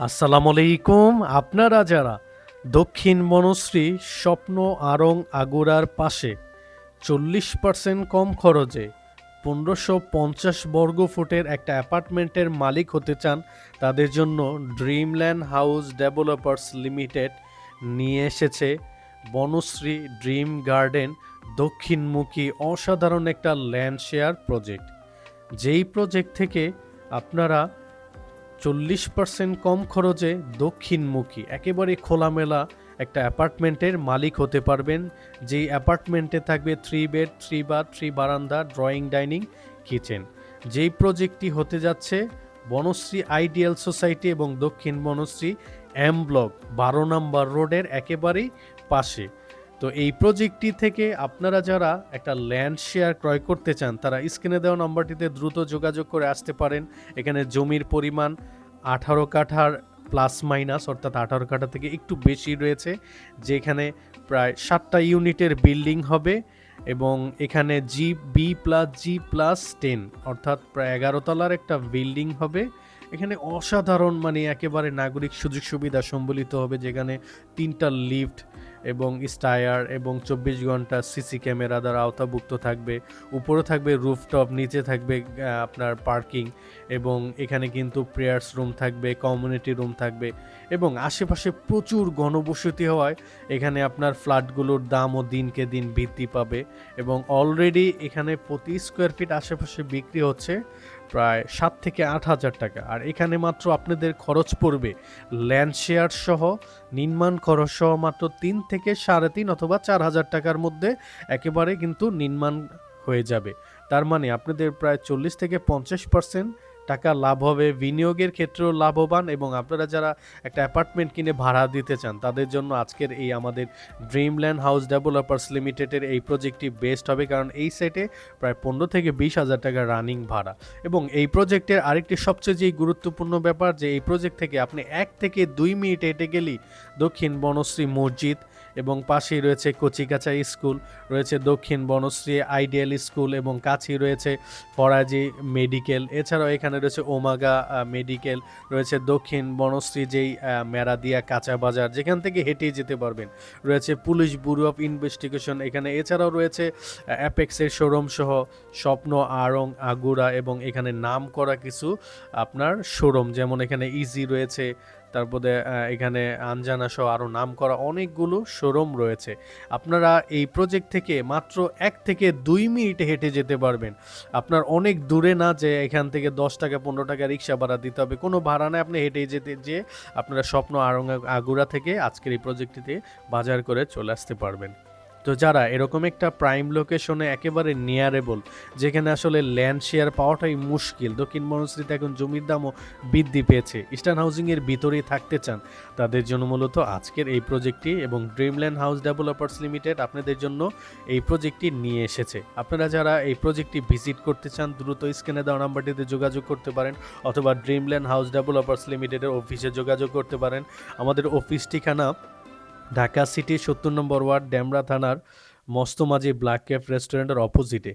আসসালামু আলাইকুম। আপনারা যারা দক্ষিণ বনশ্রী স্বপ্ন আড়ং আগুরার পাশে 40% কম খরচে 1550 বর্গফুটের একটা অ্যাপার্টমেন্টের মালিক হতে চান, তাদের জন্য ড্রিমল্যান্ড হাউস ডেভেলপার্স লিমিটেড নিয়ে এসেছে বনশ্রী ড্রিম গার্ডেন দক্ষিণমুখী অসাধারণ একটা ল্যান্ড শেয়ার প্রজেক্ট। যেই প্রজেক্ট থেকে আপনারা 40% কম খরচে দক্ষিণমুখী একেবারে খোলামেলা একটা অ্যাপার্টমেন্টের মালিক হতে পারবেন। যেই অ্যাপার্টমেন্টে থাকবে 3 বেড 3 বাথ 3 বারান্দা ড্রয়িং ডাইনিং কিচেন। যেই প্রজেক্টটি হতে যাচ্ছে বনশ্রী আইডিয়াল সোসাইটি এবং দক্ষিণ বনশ্রী এম ব্লক 12 নম্বর রোডের একেবারেই পাশে। তো এই প্রজেক্টটি থেকে আপনারা যারা একটা ল্যান্ড শেয়ার ক্রয় করতে চান, তারা স্ক্রিনে দেওয়া নম্বরটিতে দ্রুত যোগাযোগ করে আসতে পারেন। এখানে জমির পরিমাণ 18 কাঠার প্লাস মাইনাস, অর্থাৎ 18 কাঠা থেকে একটু বেশি রয়েছে, যেখানে প্রায় 7টা ইউনিটের বিল্ডিং হবে এবং এখানে G+G+10 অর্থাৎ প্রায় 11 তলার একটা বিল্ডিং হবে। এখানে অসাধারণ একেবারে নাগরিক সুযোগ সুবিধা সম্বলিত হবে, যেখানে 3টা লিফট এবং স্টায়ার এবং 24 ঘন্টা সিসি ক্যামেরা দ্বারা আওতাভুক্ত থাকবে। উপরে থাকবে রুফটপ, নিচে থাকবে আপনার পার্কিং এবং এখানে কিন্তু প্রেয়ার্স রুম থাকবে, কমিউনিটি রুম থাকবে এবং আশেপাশে প্রচুর ঘনবসতি হওয়ায় এখানে আপনার ফ্ল্যাটগুলোর দামও দিনকে দিন বৃদ্ধি পাবে এবং অলরেডি এখানে প্রতি স্কোয়ার ফিট আশেপাশে বিক্রি হচ্ছে প্রায় 7 থেকে 8 হাজার টাকা। আর এখানে মাত্র আপনাদের খরচ পড়বে ল্যান্ড শেয়ার সহ, নির্মাণ খরচ সহ মাত্র 3 থেকে 3.5 অথবা 4 হাজার টাকার মধ্যে একেবারে কিন্তু নির্মাণ হয়ে যাবে। তার মানে আপনাদের প্রায় 40 থেকে 50% টাকা লাভ হবে, বিনিয়োগের ক্ষেত্রেও লাভবান। এবং আপনারা যারা একটা অ্যাপার্টমেন্ট কিনে ভাড়া দিতে চান, তাদের জন্য আজকের এই আমাদের ড্রিমল্যান্ড হাউস ডেভেলপার্স লিমিটেডের এই প্রজেক্টটি বেস্ট হবে, কারণ এই সাইটে প্রায় 15 থেকে 20 হাজার টাকা রানিং ভাড়া। এবং এই প্রজেক্টের আরেকটি সবচেয়ে যে গুরুত্বপূর্ণ ব্যাপার, যে এই প্রজেক্ট থেকে আপনি 1 থেকে 2 মিনিট হেঁটে গেলেই দক্ষিণ বনশ্রী মসজিদ এবং পাশেই রয়েছে কচিকাঁচা স্কুল, রয়েছে দক্ষিণ বনশ্রী আইডিয়াল স্কুল এবং কাছেই রয়েছে ফরাজি মেডিকেল। এছাড়াও এখানে রয়েছে ওমাগা মেডিকেল, রয়েছে দক্ষিণ বনশ্রী যেই মেরাদিয়া কাঁচা বাজার, যেখান থেকে হেঁটেই যেতে পারবেন। রয়েছে পুলিশ ব্যুরো অফ ইনভেস্টিগেশন এখানে। এছাড়াও রয়েছে অ্যাপেক্সের শোরুম সহ স্বপ্ন আড়ং আগুরা এবং এখানে নাম করা কিছু আপনার শোরুম, যেমন এখানে ইজি রয়েছে, তারপরে এখানে আনজানা সহ আরও নাম করা অনেকগুলো শোরুম রয়েছে। আপনারা এই প্রজেক্ট থেকে মাত্র 1 থেকে 2 মিনিটে হেঁটে যেতে পারবেন। আপনার অনেক দূরে না যে এখান থেকে 10 টাকা 15 টাকা রিক্সা ভাড়া দিতে হবে, কোনো ভাড়া নেই। আপনি হেঁটে যেতে আপনারা স্বপ্ন আড়ং আগুরা থেকে আজকের এই প্রজেক্টটিতে বাজার করে চলে আসতে পারবেন। তো যারা এরকম একটা প্রাইম লোকেশনে একেবারে নিয়ারেবল, যেখানে আসলে ল্যান্ড শেয়ার পাওয়াটাই মুশকিল, দক্ষিণ বনশ্রীতে এখন জমির দামও বৃদ্ধি পেয়েছে, ইস্টার্ন হাউজিংয়ের ভিতরেই থাকতে চান, তাদের জন্য মূলত আজকের এই প্রজেক্টটি এবং ড্রিমল্যান্ড হাউস ডেভেলপার্স লিমিটেড আপনাদের জন্য এই প্রজেক্টটি নিয়ে এসেছে। আপনারা যারা এই প্রজেক্টটি ভিজিট করতে চান, দ্রুত স্ক্রিনে দেওয়া নাম্বারটিতে যোগাযোগ করতে পারেন অথবা ড্রিমল্যান্ড হাউস ডেভেলপার্স লিমিটেডের অফিসে যোগাযোগ করতে পারেন। আমাদের অফিস ঠিকানা ঢাকা সিটি 70 নম্বর ওয়ার্ড, ডেমরা থানার মস্তমাজি ব্ল্যাক ক্যাফ রেস্টুরেন্টের অপোজিটে।